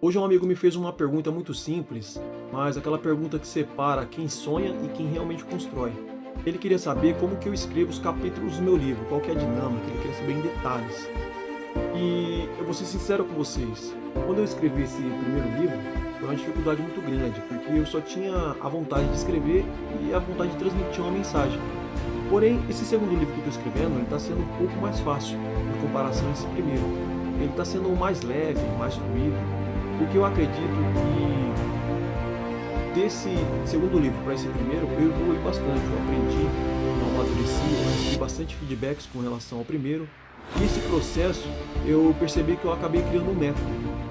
Hoje um amigo me fez uma pergunta muito simples, mas aquela pergunta que separa quem sonha e quem realmente constrói. Ele queria saber como que eu escrevo os capítulos do meu livro, qual que é a dinâmica, ele queria saber em detalhes. E eu vou ser sincero com vocês, quando eu escrevi esse primeiro livro, foi uma dificuldade muito grande, porque eu só tinha a vontade de escrever e a vontade de transmitir uma mensagem. Porém, esse segundo livro que eu estou escrevendo, ele está sendo um pouco mais fácil em comparação a esse primeiro. Ele está sendo mais leve, mais fluido, porque eu acredito que desse segundo livro para esse primeiro eu evolui bastante, eu aprendi, eu amadureci, eu recebi bastante feedbacks com relação ao primeiro. E esse processo eu percebi que eu acabei criando um método,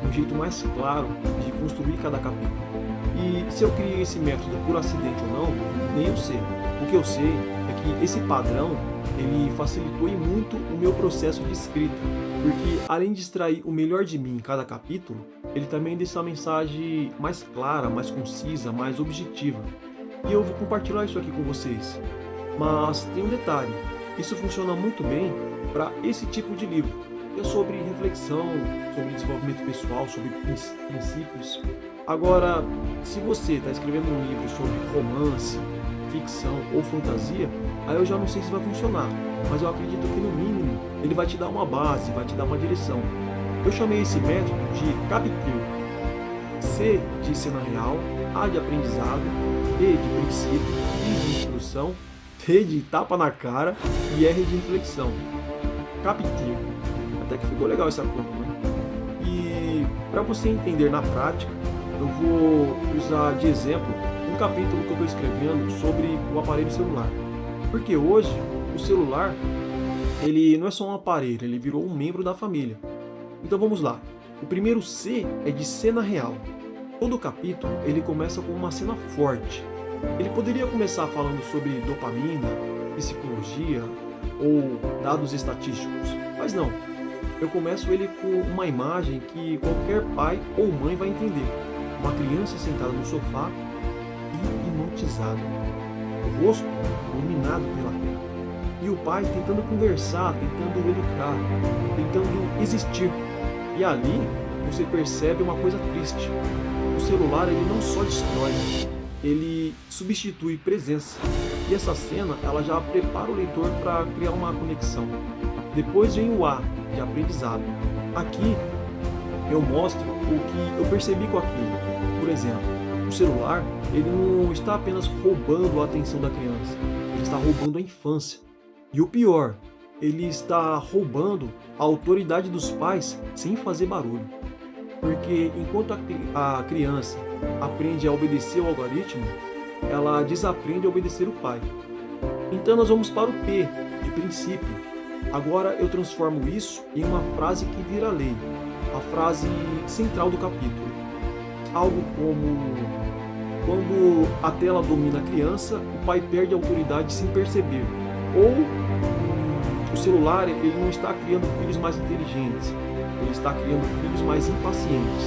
um jeito mais claro de construir cada capítulo. E se eu criei esse método por acidente ou não, nem eu sei. O que eu sei é que esse padrão, ele facilitou e muito o meu processo de escrita, porque além de extrair o melhor de mim em cada capítulo, ele também deixa uma mensagem mais clara, mais concisa, mais objetiva. E eu vou compartilhar isso aqui com vocês. Mas tem um detalhe, isso funciona muito bem para esse tipo de livro, que é sobre reflexão, sobre desenvolvimento pessoal, sobre princípios. Agora, se você está escrevendo um livro sobre romance, ficção ou fantasia, aí eu já não sei se vai funcionar, mas eu acredito que no mínimo ele vai te dar uma base, vai te dar uma direção. Eu chamei esse método de CAPTRIL. C de cena real, A de aprendizado, E de princípio, I de instrução, T de tapa na cara e R de reflexão. CAPTRIL. Até que ficou legal essa conta, né? E para você entender na prática, eu vou usar de exemplo um capítulo que eu estou escrevendo sobre o aparelho celular. Porque hoje o celular, ele não é só um aparelho, ele virou um membro da família. Então vamos lá. O primeiro C é de cena real. Todo capítulo ele começa com uma cena forte. Ele poderia começar falando sobre dopamina, psicologia ou dados estatísticos, mas não. Eu começo ele com uma imagem que qualquer pai ou mãe vai entender. Uma criança sentada no sofá, hipnotizada, o rosto iluminado pela tela. E o pai tentando conversar, tentando educar, tentando existir. E ali você percebe uma coisa triste. O celular ele não só destrói, ele substitui presença. E essa cena ela já prepara o leitor para criar uma conexão. Depois vem o A, de aprendizado. Aqui eu mostro o que eu percebi com aquilo. Por exemplo, o celular ele não está apenas roubando a atenção da criança, ele está roubando a infância. E o pior, ele está roubando a autoridade dos pais sem fazer barulho. Porque enquanto a criança aprende a obedecer ao algoritmo, ela desaprende a obedecer o pai. Então nós vamos para o P, de princípio. Agora eu transformo isso em uma frase que vira lei, a frase central do capítulo. Algo como: quando a tela domina a criança, o pai perde a autoridade sem perceber. Ou o celular ele não está criando filhos mais inteligentes, ele está criando filhos mais impacientes.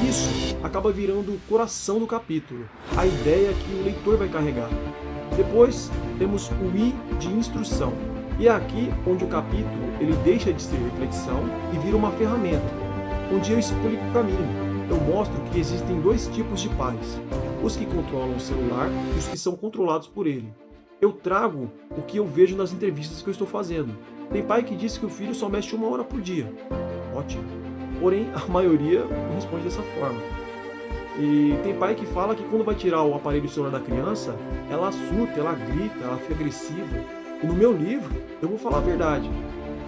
Isso acaba virando o coração do capítulo, a ideia que o leitor vai carregar. Depois temos o I de instrução. E é aqui onde o capítulo ele deixa de ser reflexão e vira uma ferramenta, onde eu explico o caminho. Eu mostro que existem dois tipos de pais: os que controlam o celular e os que são controlados por ele. Eu trago o que eu vejo nas entrevistas que eu estou fazendo. Tem pai que diz que o filho só mexe 1 hora por dia. Ótimo. Porém, a maioria não responde dessa forma. E tem pai que fala que quando vai tirar o aparelho celular da criança, ela surta, ela grita, ela fica agressiva. E no meu livro, eu vou falar a verdade.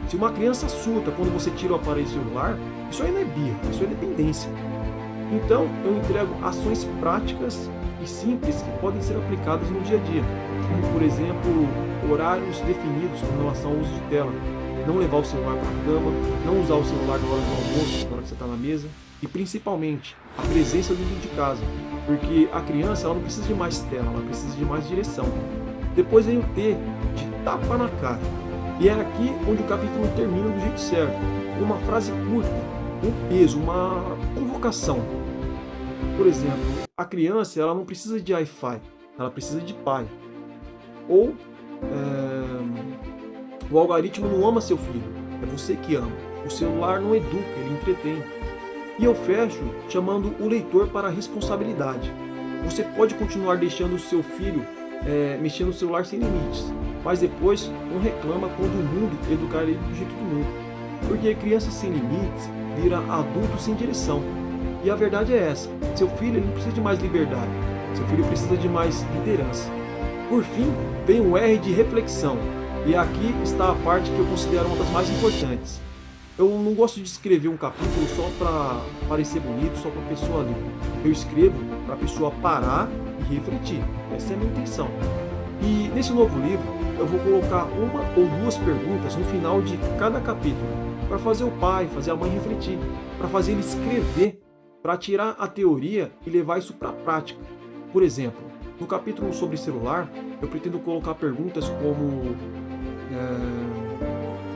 Se uma criança surta quando você tira o aparelho celular, isso aí não é birra, isso é dependência. Então, eu entrego ações práticas e simples que podem ser aplicadas no dia a dia, como, por exemplo, horários definidos com relação ao uso de tela, não levar o celular para a cama, não usar o celular na hora do almoço, na hora que você está na mesa, e principalmente a presença dentro de casa, porque a criança ela não precisa de mais tela, ela precisa de mais direção. Depois vem o T, de tapa na cara, e é aqui onde o capítulo termina do jeito certo, com uma frase curta, um peso, uma convocação. Por exemplo, a criança ela não precisa de Wi-Fi, ela precisa de pai. Ou o algoritmo não ama seu filho, é você que ama. O celular não educa, ele entretém. E eu fecho chamando o leitor para a responsabilidade. Você pode continuar deixando o seu filho mexendo no celular sem limites, mas depois não reclama quando o mundo educar ele do jeito do mundo. Porque criança sem limites vira adulto sem direção. E a verdade é essa: seu filho ele não precisa de mais liberdade, seu filho precisa de mais liderança. Por fim, vem o R de reflexão, e aqui está a parte que eu considero uma das mais importantes. Eu não gosto de escrever um capítulo só para parecer bonito, só para a pessoa ler. Eu escrevo para a pessoa parar e refletir. Essa é a minha intenção. E nesse novo livro, eu vou colocar uma ou duas perguntas no final de cada capítulo, para fazer o pai, fazer a mãe refletir, para fazer ele escrever, para tirar a teoria e levar isso para a prática. Por exemplo, no capítulo sobre celular, eu pretendo colocar perguntas como: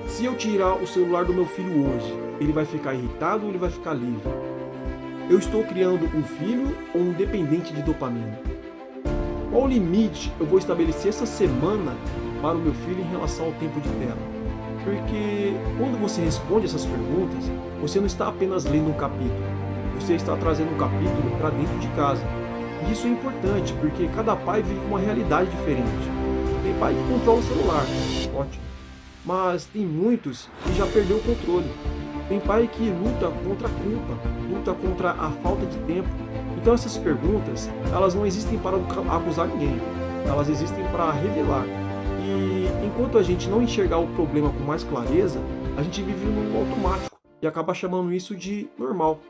se eu tirar o celular do meu filho hoje, ele vai ficar irritado ou ele vai ficar livre? Eu estou criando um filho ou um dependente de dopamina? Qual limite eu vou estabelecer essa semana para o meu filho em relação ao tempo de tela? Porque quando você responde essas perguntas, você não está apenas lendo um capítulo, você está trazendo um capítulo para dentro de casa. E isso é importante, porque cada pai vive uma realidade diferente. Tem pai que controla o celular, ótimo. Mas tem muitos que já perdeu o controle. Tem pai que luta contra a culpa, luta contra a falta de tempo. Então essas perguntas, elas não existem para acusar ninguém, elas existem para revelar. E enquanto a gente não enxergar o problema com mais clareza, a gente vive no automático e acaba chamando isso de normal.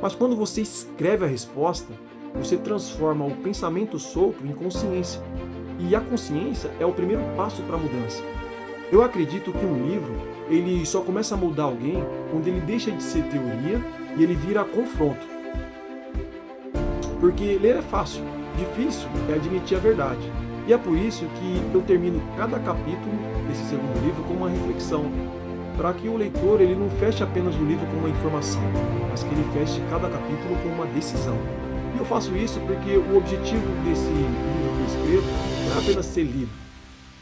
Mas quando você escreve a resposta, você transforma o pensamento solto em consciência. E a consciência é o primeiro passo para a mudança. Eu acredito que um livro, ele só começa a mudar alguém quando ele deixa de ser teoria e ele vira confronto. Porque ler é fácil, difícil é admitir a verdade. E é por isso que eu termino cada capítulo desse segundo livro com uma reflexão, para que o leitor ele não feche apenas o livro com uma informação, mas que ele feche cada capítulo com uma decisão. E eu faço isso porque o objetivo desse livro que eu escrevo não é apenas ser lido.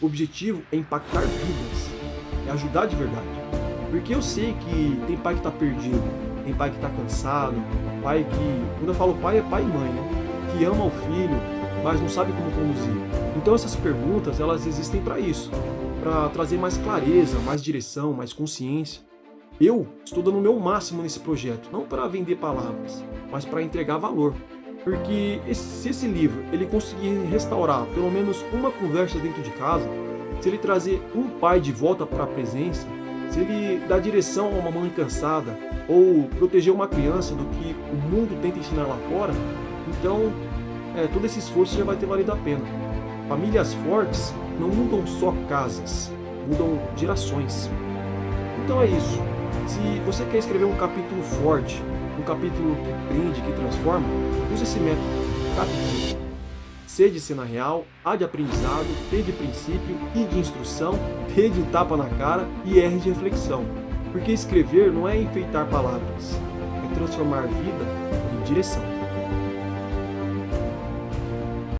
O objetivo é impactar vidas, é ajudar de verdade. Porque eu sei que tem pai que está perdido, tem pai que está cansado, pai que, quando eu falo pai, é pai e mãe, né? Que ama o filho, mas não sabe como conduzir. Então essas perguntas, elas existem para isso, para trazer mais clareza, mais direção, mais consciência. Eu estou dando o meu máximo nesse projeto, não para vender palavras, mas para entregar valor. Porque se esse livro ele conseguir restaurar pelo menos uma conversa dentro de casa, se ele trazer um pai de volta para a presença, se ele dar direção a uma mãe cansada ou proteger uma criança do que o mundo tenta ensinar lá fora, então todo esse esforço já vai ter valido a pena. Famílias fortes não mudam só casas, mudam gerações. Então é isso. Se você quer escrever um capítulo forte, um capítulo que prende, que transforma, use esse método. CAPTIV. C de cena real, A de aprendizado, P de princípio, I de instrução, T de tapa na cara e R de reflexão. Porque escrever não é enfeitar palavras, é transformar vida em direção.